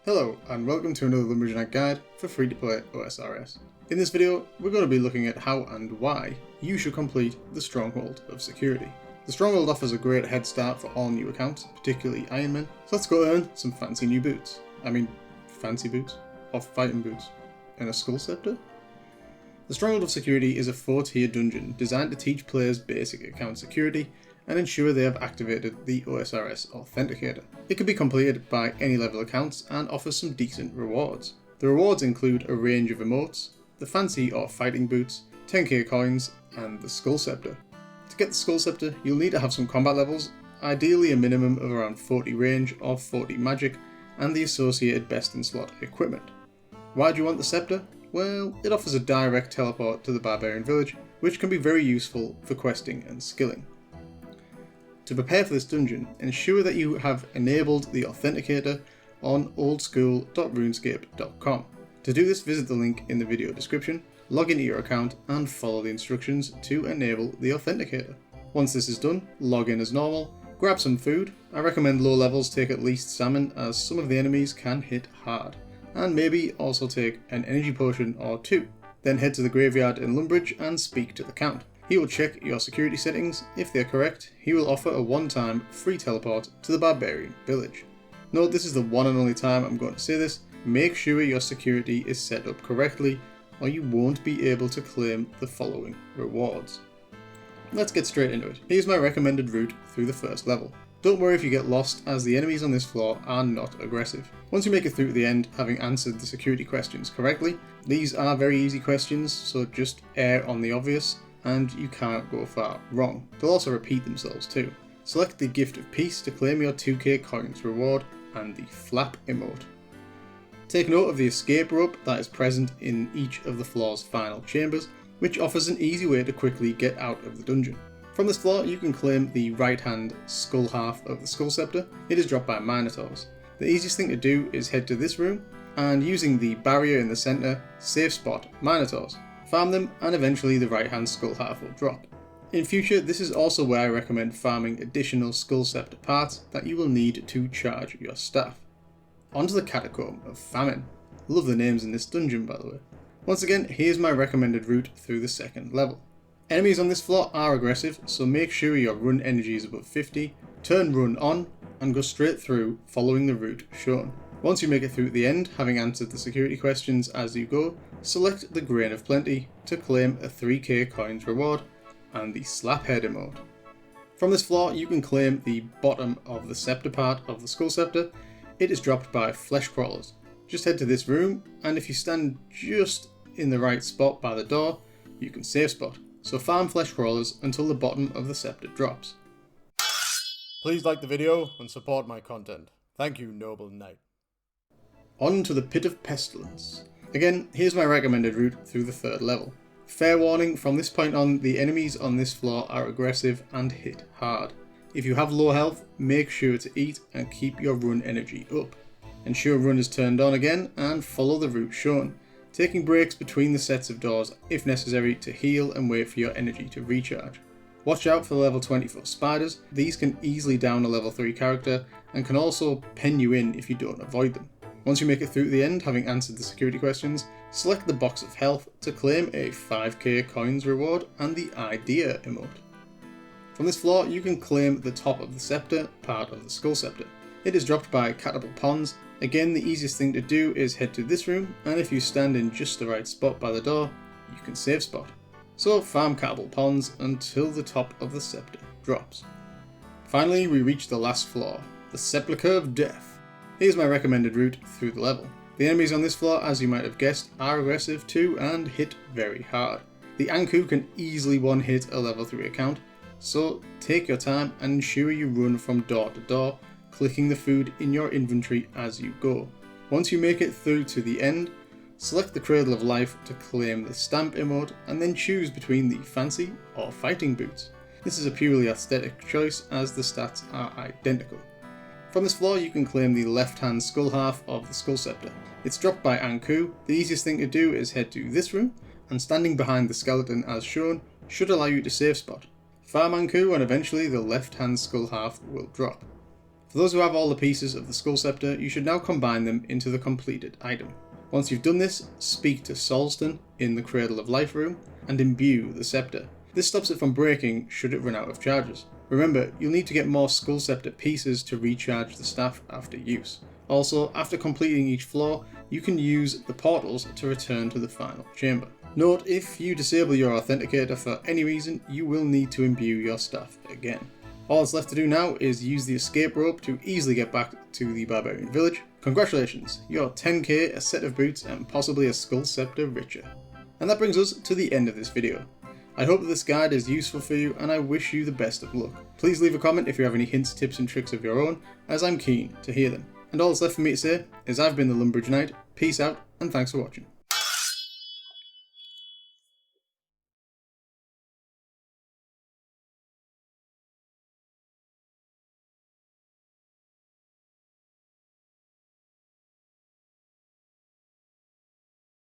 Hello and welcome to another Lumberjack guide for free-to-play OSRS. In this video, we're going to be looking at how and why you should complete the Stronghold of Security. The Stronghold offers a great head start for all new accounts, particularly Ironmen, so let's go earn some fancy new boots. Fancy boots? Or fighting boots? And a Skull Scepter? The Stronghold of Security is a 4-tier dungeon designed to teach players basic account security and ensure they have activated the OSRS Authenticator. It can be completed by any level accounts and offers some decent rewards. The rewards include a range of emotes, the fancy or fighting boots, 10k coins, and the Skull Scepter. To get the Skull Scepter, you'll need to have some combat levels, ideally a minimum of around 40 range or 40 magic, and the associated best in slot equipment. Why do you want the Scepter? Well, it offers a direct teleport to the Barbarian Village, which can be very useful for questing and skilling. To prepare for this dungeon, ensure that you have enabled the Authenticator on oldschool.runescape.com. To do this, visit the link in the video description, log into your account and follow the instructions to enable the Authenticator. Once this is done, log in as normal, grab some food. I recommend low levels take at least salmon as some of the enemies can hit hard, and maybe also take an energy potion or two. Then head to the graveyard in Lumbridge and speak to the Count. He will check your security settings. If they are correct, he will offer a one-time free teleport to the Barbarian Village. Note, this is the one and only time I'm going to say this. Make sure your security is set up correctly or you won't be able to claim the following rewards. Let's get straight into it. Here's my recommended route through the first level. Don't worry if you get lost, as the enemies on this floor are not aggressive. Once you make it through to the end, having answered the security questions correctly, these are very easy questions, so just err on the obvious, and you can't go far wrong. They'll also repeat themselves too. Select the Gift of Peace to claim your 2k coins reward and the Flap emote. Take note of the escape rope that is present in each of the floor's final chambers, which offers an easy way to quickly get out of the dungeon. From this floor you can claim the right hand skull half of the Skull Scepter. It is dropped by Minotaurs. The easiest thing to do is head to this room and, using the barrier in the centre, safe spot Minotaurs. Farm them and eventually the right hand skull half will drop. In future, this is also where I recommend farming additional Skull Scepter parts that you will need to charge your staff. Onto the Catacomb of Famine. Love the names in this dungeon, by the way. Once again, here's my recommended route through the second level. Enemies on this floor are aggressive, so make sure your run energy is above 50, turn run on, and go straight through following the route shown. Once you make it through to the end, having answered the security questions as you go, select the Grain of Plenty to claim a 3k coins reward and the Slaphead emote. From this floor you can claim the bottom of the scepter part of the Skull Scepter. It is dropped by Flesh Crawlers. Just head to this room, and if you stand just in the right spot by the door, you can safe spot. So farm Flesh Crawlers until the bottom of the scepter drops. Please like the video and support my content. Thank you, noble knight. On to the Pit of Pestilence. Again, here's my recommended route through the third level. Fair warning, from this point on, the enemies on this floor are aggressive and hit hard. If you have low health, make sure to eat and keep your run energy up. Ensure run is turned on again and follow the route shown, taking breaks between the sets of doors if necessary to heal and wait for your energy to recharge. Watch out for the level 24 spiders. These can easily down a level 3 character and can also pen you in if you don't avoid them. Once you make it through to the end, having answered the security questions, select the Box of Health to claim a 5k coins reward and the Idea emote. From this floor you can claim the top of the scepter, part of the Skull Scepter. It is dropped by Catapult Ponds. Again, the easiest thing to do is head to this room, and if you stand in just the right spot by the door, you can safe spot. So farm Catapult Ponds until the top of the scepter drops. Finally, we reach the last floor, the Sepulchre of Death. Here's my recommended route through the level. The enemies on this floor, as you might have guessed, are aggressive too and hit very hard. The Anku can easily one-hit a level 3 account, so take your time and ensure you run from door to door, clicking the food in your inventory as you go. Once you make it through to the end, select the Cradle of Life to claim the Stamp emote and then choose between the Fancy or Fighting boots. This is a purely aesthetic choice as the stats are identical. From this floor you can claim the left hand skull half of the Skull Scepter. It's dropped by Anku. The easiest thing to do is head to this room, and standing behind the skeleton as shown should allow you to safe spot. Farm Anku and eventually the left hand skull half will drop. For those who have all the pieces of the Skull Scepter, you should now combine them into the completed item. Once you've done this, speak to Solston in the Cradle of Life room and imbue the scepter. This stops it from breaking should it run out of charges. Remember, you'll need to get more Skull Scepter pieces to recharge the staff after use. Also, after completing each floor, you can use the portals to return to the final chamber. Note, if you disable your authenticator for any reason, you will need to imbue your staff again. All that's left to do now is use the escape rope to easily get back to the Barbarian Village. Congratulations, you're 10k, a set of boots, and possibly a Skull Scepter richer. And that brings us to the end of this video. I hope that this guide is useful for you, and I wish you the best of luck. Please leave a comment if you have any hints, tips and tricks of your own, as I'm keen to hear them. And all that's left for me to say is I've been the Lumbridge Knight, peace out, and thanks for watching.